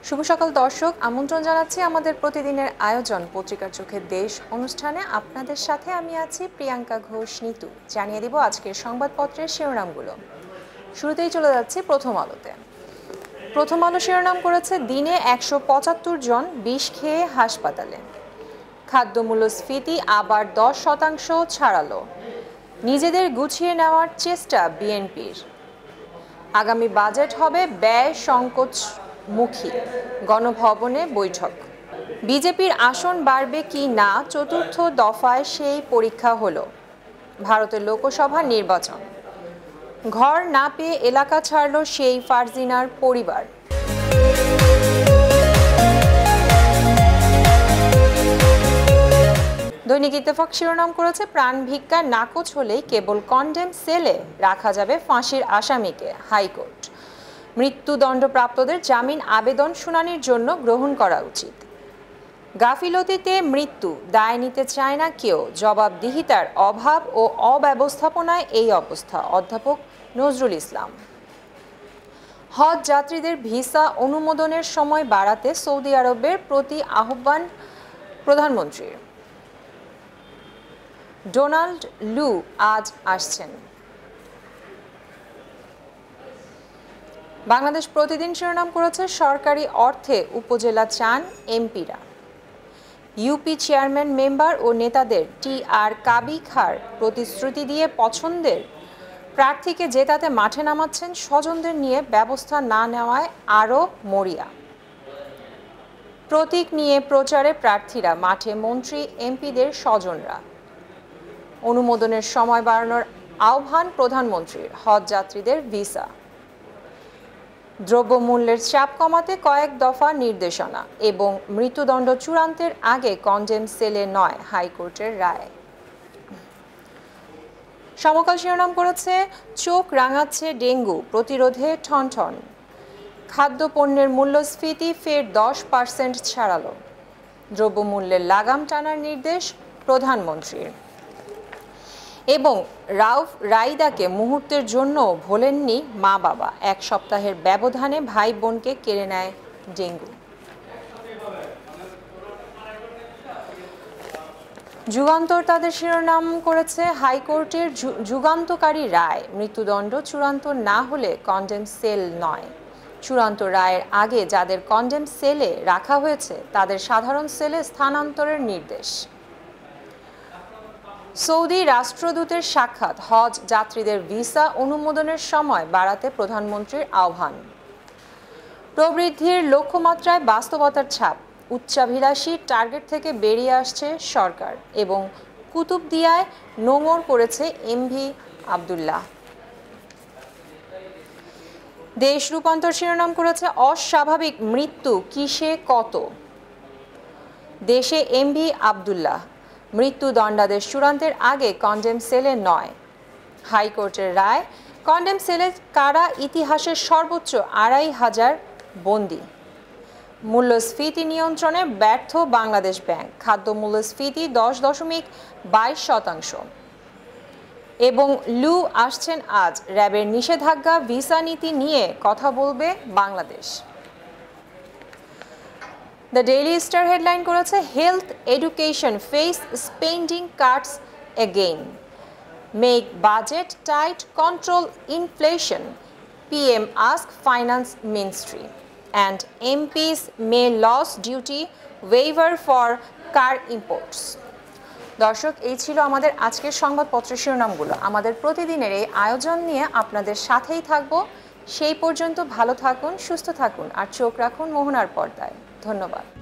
শুভ সকাল দর্শক, আমন্ত্রণ জানাচ্ছি আমাদের প্রতিদিনের আয়োজন পত্রিকার চোখে দেশ অনুষ্ঠানে। আপনাদের সাথে আমি আছি প্রিয়াঙ্কা ঘোষ নিতু। জানিয়ে দিব আজকের সংবাদপত্রের শিরোনামগুলো। শুরুতেই চলে যাচ্ছি প্রথম আলোতে। প্রথম আলো শিরোনাম করেছে, দিনে 175 জন বিষ খেয়ে হাসপাতালে। খাদ্য মূল্যস্ফীতি আবার 10% ছাড়ালো। নিজেদের গুছিয়ে নেওয়ার চেষ্টা বিএনপির। আগামী বাজেট হবে ব্যয় সংকোচমুখী। গণভবনে বৈঠক। বিজেপির আসন বাড়বে কি না, চতুর্থ দফায় সেই পরীক্ষা হলো। ভারতের লোকসভা নির্বাচন। ঘর না পেয়ে এলাকা ছাড়ল সেই ফারজিনার পরিবার। দৈনিক ইত্তেফাক শিরোনাম করেছে, প্রাণ ভিক্ষা নাকচ হলেই কেবল কন্ডেম সেলে রাখা যাবে ফাঁসির আসামিকে। হাইকোর্ট। মৃত্যুদণ্ডপ্রাপ্তদের জামিন আবেদন শুনানির জন্য গ্রহণ করা উচিত। গাফিলতিতে মৃত্যু, দায় নিতে চায় না কেউ। জবাবদিহিতার অভাব ও অব্যবস্থাপনায় এই অবস্থা। অধ্যাপক নজরুল ইসলাম। হজ যাত্রীদের ভিসা অনুমোদনের সময় বাড়াতে সৌদি আরবের প্রতি আহ্বান প্রধানমন্ত্রীর। ডোনাল্ড লু আজ আসছেন। বাংলাদেশ প্রতিদিন শিরোনাম করেছে, সরকারি অর্থে উপজেলা চান এমপিরা। ইউপি চেয়ারম্যান মেম্বার ও নেতাদের টিআর কাবি খার প্রতিশ্রুতি দিয়ে পছন্দের প্রার্থীকে জেতাতে মাঠে নামাচ্ছেন, স্বজনদের নিয়ে ব্যবস্থা না নেওয়ায় আরও মরিয়া। প্রতীক নিয়ে প্রচারে প্রার্থীরা, মাঠে মন্ত্রী এমপিদের স্বজনরা। অনুমোদনের সময় বাড়ানোর আহ্বান প্রধানমন্ত্রীর। হজ যাত্রীদের ভিসা। দ্রব্যমূল্যের চাপ কমাতে কয়েক দফা নির্দেশনা এবং মৃত্যুদণ্ড চূড়ান্তের আগে কন্ডেম সেলে নয়, হাইকোর্টের রায়। সমকাল শিরোনাম করেছে, চোখ রাঙাচ্ছে ডেঙ্গু, প্রতিরোধে ঠনঠন। খাদ্যপণ্যের মূল্যস্ফীতি ফের 10% ছাড়ালো। দ্রব্যমূল্যের লাগাম টানার নির্দেশ প্রধানমন্ত্রীর। এবং রাউফ রাইদাকে মুহূর্তের জন্য ভোলেননি মা বাবা। এক সপ্তাহের ব্যবধানে ভাই বোনকে কেড়ে নেয় ডেঙ্গু। যুগান্তর তাদের শিরোনাম করেছে, হাইকোর্টের যুগান্তকারী রায়। মৃত্যুদণ্ড চূড়ান্ত না হলে কন্ডেম সেল নয়। চূড়ান্ত রায়ের আগে যাদের কন্ডেম সেলে রাখা হয়েছে তাদের সাধারণ সেলে স্থানান্তরের নির্দেশ। সৌদি রাষ্ট্রদূতের সাক্ষাৎ। হজ যাত্রীদের ভিসা অনুমোদনের সময় বাড়াতে প্রধানমন্ত্রীর আহ্বান। প্রবৃদ্ধির লক্ষ্যমাত্রায় বাস্তবতার ছাপ। উচ্চাভিলাষী টার্গেট থেকে বেরিয়ে আসছে সরকার। এবং কুতুবদিয়ায় নোঙর করেছে এমভি আবদুল্লাহ। দেশ রূপান্তর শিরোনাম করেছে, অস্বাভাবিক মৃত্যু কিসে কত। দেশে এমভি আবদুল্লাহ। মৃত্যুদণ্ডাদেশ চূড়ান্তের আগে কন্ডেম সেলে নয়, হাইকোর্টের রায়। কন্ডেম সেলে কারা ইতিহাসের সর্বোচ্চ 2500 বন্দী। মূল্যস্ফীতি নিয়ন্ত্রণে ব্যর্থ বাংলাদেশ ব্যাংক। খাদ্য মূল্যস্ফীতি 10.22%। এবং লু আসছেন আজ। র্যাবের নিষেধাজ্ঞা, ভিসা নীতি নিয়ে কথা বলবে Bangladesh. The Daily Star headline করেছে, health education face spending cuts again. Make budget tight, control inflation. PM ask finance ministry. And MPs may lose duty waiver for car imports. দর্শক, এই ছিল আমাদের আজকের সংবাদপত্রের শিরোনামগুলো। আমাদের প্রতিদিনের এই আয়োজন নিয়ে আপনাদের সাথেই থাকব। সেই পর্যন্ত ভালো থাকুন, সুস্থ থাকুন আর চোখ রাখুন মোহনার পর্দায়। ধন্যবাদ।